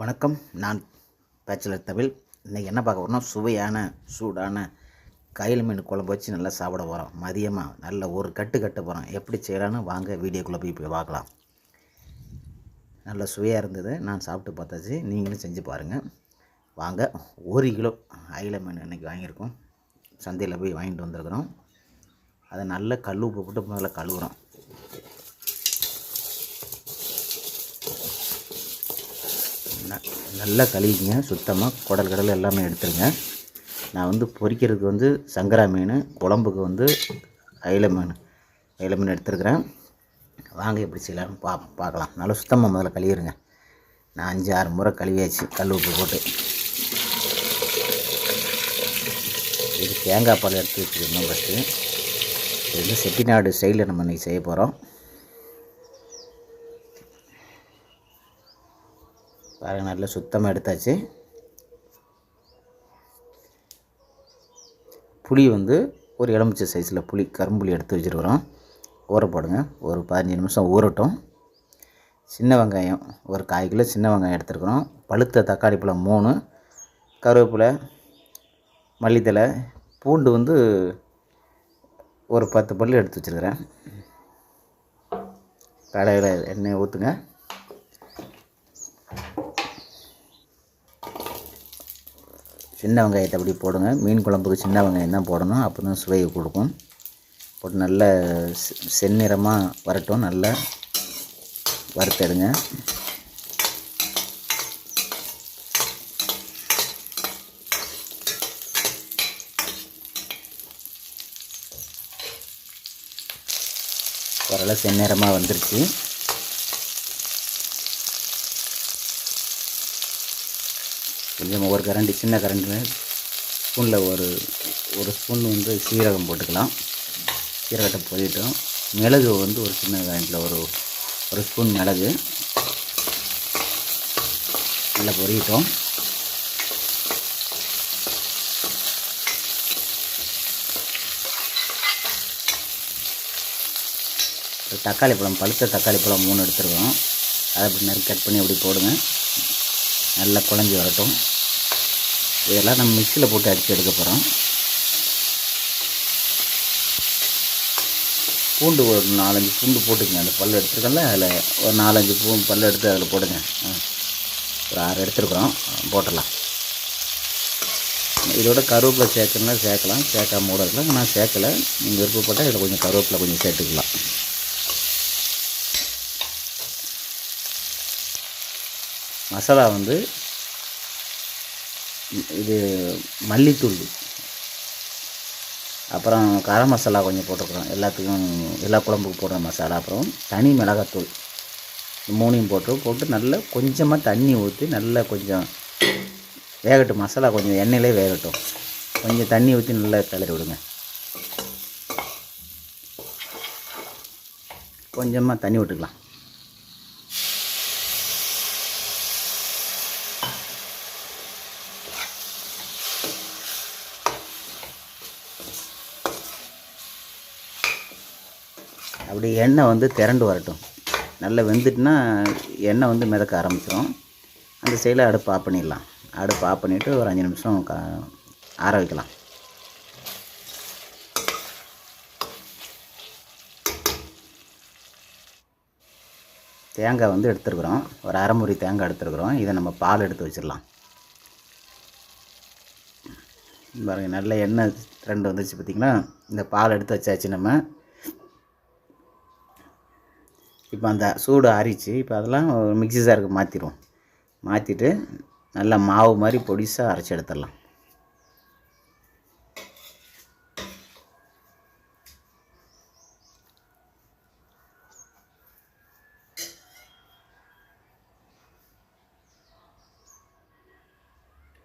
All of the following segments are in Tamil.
வணக்கம். நான் பேச்சுலர் தமிழ். இன்றைக்கி என்ன பார்க்க போகிறோம்னா, சுவையான சூடான கயல் மீன் குழம்பு வச்சு நல்லா சாப்பிட போகிறோம். மதியமாக நல்ல ஒரு கட்டு போகிறோம். எப்படி செய்யலான்னு வாங்க வீடியோக்குள்ளே போய் பார்க்கலாம். நல்ல சுவையாக இருந்தது. நான் சாப்பிட்டு பார்த்தாச்சு, நீங்களும் செஞ்சு பாருங்கள். வாங்க. 1 கிலோ அயிலை மீன் இன்றைக்கி வாங்கியிருக்கோம். சந்தையில் போய் வாங்கிட்டு வந்திருக்கிறோம். அதை நல்லா கல் உப்பு போட்டு முதல்ல கழுவுறோம். நல்லா கழுவிங்க. சுத்தமாக குடல் எல்லாமே எடுத்துருங்க. நான் பொரிக்கிறதுக்கு சங்கரா மீன், குழம்புக்கு அயிலை மீன் எடுத்துருக்கிறேன். வாங்க எப்படி செய்யலாம்னு பார்க்கலாம். நல்லா சுத்தமாக முதல்ல கழுவிடுங்க. நான் 5-6 முறை கழுவியாச்சு கல் உப்பு போட்டு. இது தேங்காய் பால் எடுத்து வச்சுக்கணும். ஃபஸ்ட்டு இது செட்டிநாடு ஸ்டைலில் நம்ம இன்றைக்கி செய்ய போகிறோம். பாருங்கள், நல்லா சுத்தமாக எடுத்தாச்சு. புளி ஒரு எலுமிச்சை சைஸில் புளி, கரும்புளி எடுத்து வச்சுருக்குறோம். ஊற போடுங்க. ஒரு 15 நிமிஷம் ஊறட்டும். சின்ன வெங்காயம் ஒரு 1/4 கிலோ சின்ன வெங்காயம் எடுத்துருக்குறோம். பழுத்த தக்காளி பழம் 3, கருவேப்பிலை, மல்லித்தலை, பூண்டு ஒரு 10 பல் எடுத்து வச்சுருக்கிறேன். கடாயில் எண்ணெய் ஊற்றுங்க. சின்ன வெங்காயத்தை அப்படி போடுங்க. மீன் குழம்புக்கு சின்ன வெங்காயம் தான் போடணும். அப்போ தான் சுவையை கொடுக்கும். போட்டு நல்லா செந்நிறமாக வரட்டும். நல்லா வறுத்தெடுங்க. ஓரளவு செந்நிறமாக வந்துருச்சு. கொஞ்சம் ஒரு கரண்டி, சின்ன கரண்டி ஸ்பூனில் ஒரு ஸ்பூன் சீரகம் போட்டுக்கலாம். சீரகத்தை பொரிட்டோம். மிளகு ஒரு சின்ன கரண்டில் ஒரு ஸ்பூன் மிளகு நல்லா பொரிட்டோம். தக்காளி பழம், பழுத்த தக்காளி பழம் 3 எடுத்துருக்கோம். அதை அப்படி நறுக்கி கட் பண்ணி அப்படி போடுங்க. நல்லா குழஞ்சி வரட்டும். இதெல்லாம் நம்ம மிக்சியில் போட்டு அடித்து எடுக்க போகிறோம். பூண்டு ஒரு 4-5 பூண்டு போட்டுக்கங்க. அந்த பல் எடுத்துருக்கோம்ல, அதில் ஒரு 4-5 பல் எடுத்து அதில் போடுங்க. ஒரு 6 எடுத்துருக்குறோம், போட்டுடலாம். இதோட கருவேப்பிலை சேர்க்கணும்னா சேர்க்கலாம், சேர்க்காம கூட இருக்கலாம். நான் சேர்க்கலை. நீங்கள் விருப்பப்பட்டால் இதில் கொஞ்சம் கருவேப்பிலை கொஞ்சம் சேர்த்துக்கலாம். மசாலா இது மல்லித்தூள், அப்புறம் கரம் மசாலா கொஞ்சம் போட்டுக்கிறோம். எல்லாத்துக்கும் எல்லா குழம்புக்கு போடுற மசாலா. அப்புறம் தனி மிளகாத்தூள் 3 போட்டு நல்லா கொஞ்சமாக தண்ணி ஊற்றி நல்லா கொஞ்சம் வேகட்டும். மசாலா கொஞ்சம் எண்ணெயிலே வேகட்டும். கொஞ்சம் தண்ணி ஊற்றி நல்லா கிளறி விடுங்க. கொஞ்சமாக தண்ணி விட்டுக்கலாம். அப்படி எண்ணெய் திரண்டு வரட்டும். நல்லா வெந்துட்டுனா எண்ணெய் மிதக்க ஆரம்பிச்சிடும். அந்த சைடில் அடுப்பு ஆஃப் பண்ணிடலாம். அடுப்பு ஆஃப் பண்ணிவிட்டு ஒரு 5 நிமிஷம் ஆற வைக்கலாம். தேங்காய் எடுத்துருக்குறோம். ஒரு அரை மூடி தேங்காய் எடுத்துருக்குறோம். இதை நம்ம பால் எடுத்து வச்சிடலாம். பாருங்கள், நல்ல எண்ணெய் திரண்டு வந்துச்சு பார்த்திங்களா. இந்த பால் எடுத்து வச்சாச்சு. நம்ம இப்போ அந்த சூடு ஆறிச்சு. இப்போ அதெல்லாம் மிக்ஸி ஜாருக்கு மாற்றிடுவோம். மாற்றிட்டு நல்லா மாவு மாதிரி பொடிசாக அரைச்சி எடுத்துடலாம்.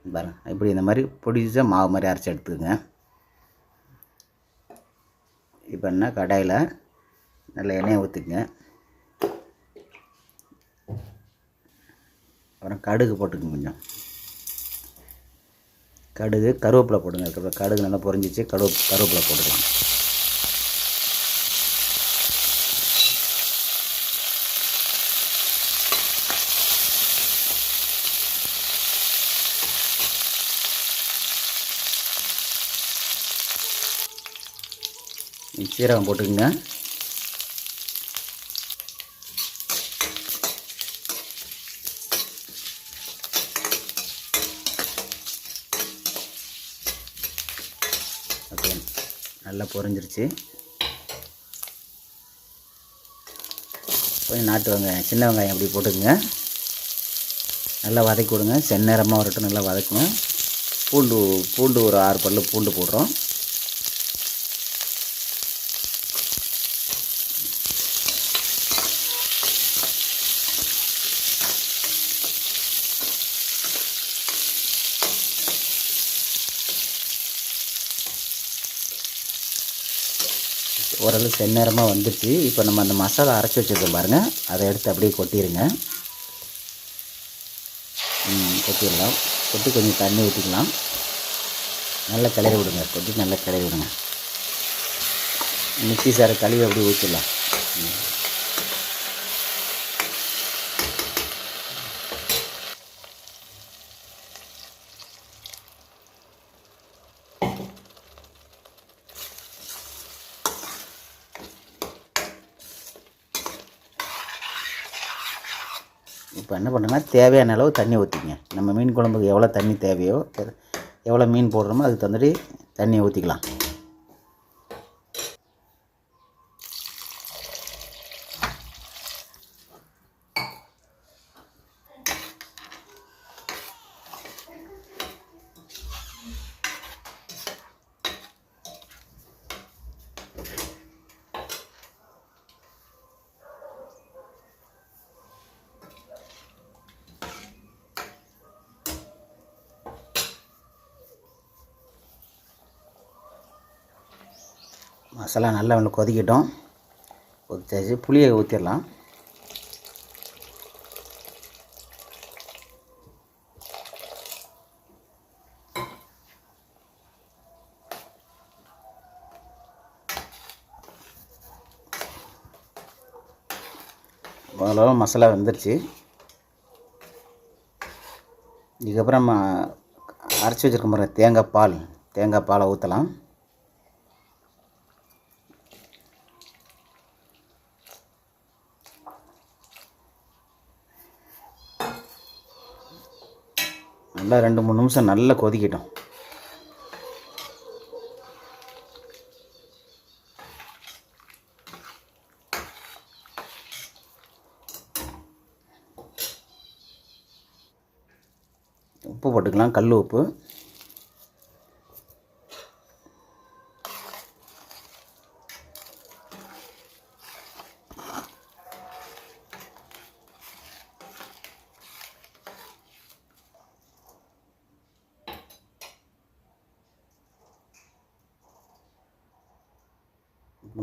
பாருங்க, இப்படி இந்த மாதிரி பொடிசாக மாவு மாதிரி அரைச்சி எடுத்துக்கங்க. இப்போ என்ன, கடாயில் நல்ல எண்ணெயை ஊற்றிக்குங்க. அப்புறம் கடுகு போட்டுக்கோங்க. கொஞ்சம் கடுகு, கருவேப்பிலை போடுங்க. அதுக்கப்புறம் கடுகு நல்லா பொரிஞ்சிச்சு. கருவேப்பிலை போட்டுக்கலாம். சீரகம் போட்டுக்கோங்க. ஓகே, நல்லா பொரிஞ்சிருச்சு. கொஞ்சம் நாட்டு வெங்காயம், சின்ன வெங்காயம் அப்படி போட்டுக்கோங்க. நல்லா வதக்கி விடுங்க. செந்நேரமாக வரட்டும், நல்லா வதக்கணும். பூண்டு ஒரு 6 பல்லு பூண்டு போடுறோம். ஓரளவு செந்நேரமாக வந்துடுச்சு. இப்போ நம்ம அந்த மசாலா அரைச்சி வச்சுருக்கோம் பாருங்கள், அதை எடுத்து அப்படியே கொட்டிடுங்க. கொட்டிடலாம். கொட்டி கொஞ்சம் தண்ணி ஊற்றிக்கலாம். நல்லா கிளறி விடுங்க. கொட்டி நல்லா கிளறி விடுங்க. மிக்ஸி சாரை கழுவி அப்படியே ஊற்றிடலாம். இப்போ என்ன பண்ணுங்கன்னா, தேவையான அளவு தண்ணி ஊற்றிக்கங்க. நம்ம மீன் குழம்புக்கு எவ்வளோ தண்ணி தேவையோ, எவ்வளோ மீன் போடுறோமோ அதுக்கு தகுந்தபடி தண்ணியை ஊற்றிக்கலாம். மசாலா நல்லா ஒன்று கொதிக்கட்டும். கொதிச்சாச்சு. புளியை ஊற்றிடலாம். அவ்வளோ மசாலா வந்துருச்சு. இதுக்கப்புறம் நம்ம அரைச்சி வச்சுருக்க பாருங்கள், தேங்காய் பாலை ஊற்றலாம். நல்லா 2-3 நிமிஷம் நல்லா கொதிக்கட்டும். உப்பு போட்டுக்கலாம், கல் உப்பு.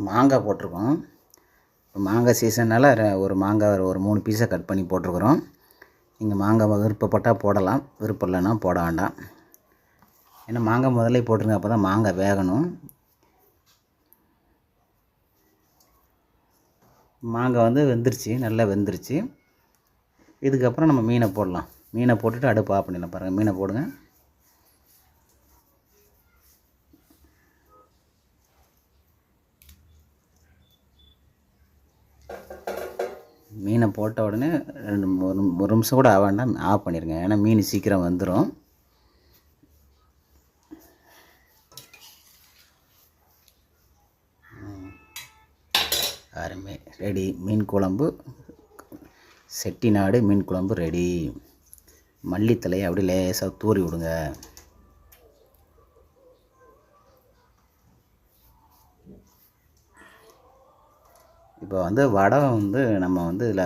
மாங்காய் போட்டிருக்கோம். மாங்காய் சீசனால் ஒரு மாங்காய் ஒரு 3 பீஸை கட் பண்ணி போட்டிருக்குறோம். நீங்கள் மாங்காய் விருப்பப்பட்டால் போடலாம், விருப்பம் இல்லைன்னா போட வேண்டாம். ஏன்னா மாங்காய் முதல்ல போட்டுருங்க, அப்போ தான் மாங்காய் வேகணும். மாங்காய் வந்து வெந்துருச்சு, நல்லா வெந்துருச்சு. இதுக்கப்புறம் நம்ம மீனை போடலாம். மீனை போட்டுட்டு அடுப்பு ஆஃப் பண்ணிடலாம். பாருங்கள், மீனை போடுங்க. மீனை போட்ட உடனே ஒரு நிமிஷம் கூட ஆக வேண்டாம், ஆஃப் பண்ணிடுங்க. ஏன்னா மீன் சீக்கிரம் வந்துடும். அருமை, ரெடி. மீன் குழம்பு, செட்டிநாடு மீன் குழம்பு ரெடி. மல்லித்தலையை அப்படி லேசாக தூறி விடுங்க. இப்போ வந்து வடை வந்து நம்ம வந்து இதில்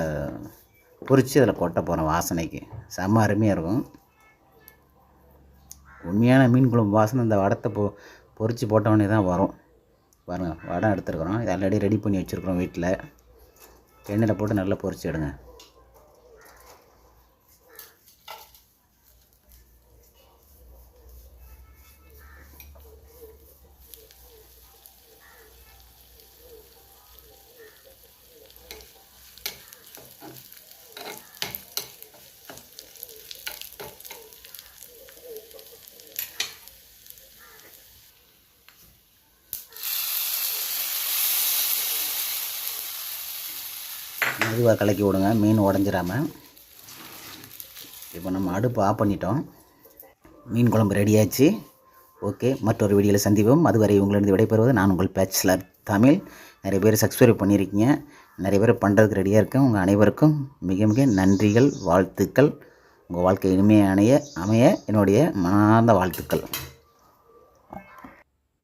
பொரித்து அதில் கொட்ட போகிறோம். வாசனைக்கு செம்ம அருமையாக இருக்கும். உண்மையான மீன் குழம்பு வாசனை இந்த வடத்தை பொரித்து போட்டவொடனே தான் வரும். பாருங்கள், வடை எடுத்துருக்குறோம். இது ஆல்ரெடி ரெடி பண்ணி வச்சுருக்குறோம் வீட்டில். எண்ணெயில் போட்டு நல்லா பொரித்து எடுங்க. மெதுவாக கலக்கி விடுங்க, மீன் உடஞ்சிடாமல். இப்போ நம்ம அடுப்பு ஆஃப் பண்ணிட்டோம். மீன் குழம்பு ரெடியாச்சு. ஓகே, மற்றொரு வீடியோவில் சந்திப்போம். அதுவரை உங்களிடம் விடைபெறுவது நான் உங்கள் பேச்சுலர் தமிழ். நிறைய பேர் சப்ஸ்கிரைப் பண்ணியிருக்கீங்க, நிறைய பேர் பண்ணுறதுக்கு ரெடியாக இருக்கேன். உங்கள் அனைவருக்கும் மிக மிக நன்றிகள், வாழ்த்துக்கள். உங்கள் வாழ்க்கை இனிமையாக அமைய என்னுடைய மனமார்ந்த வாழ்த்துக்கள்.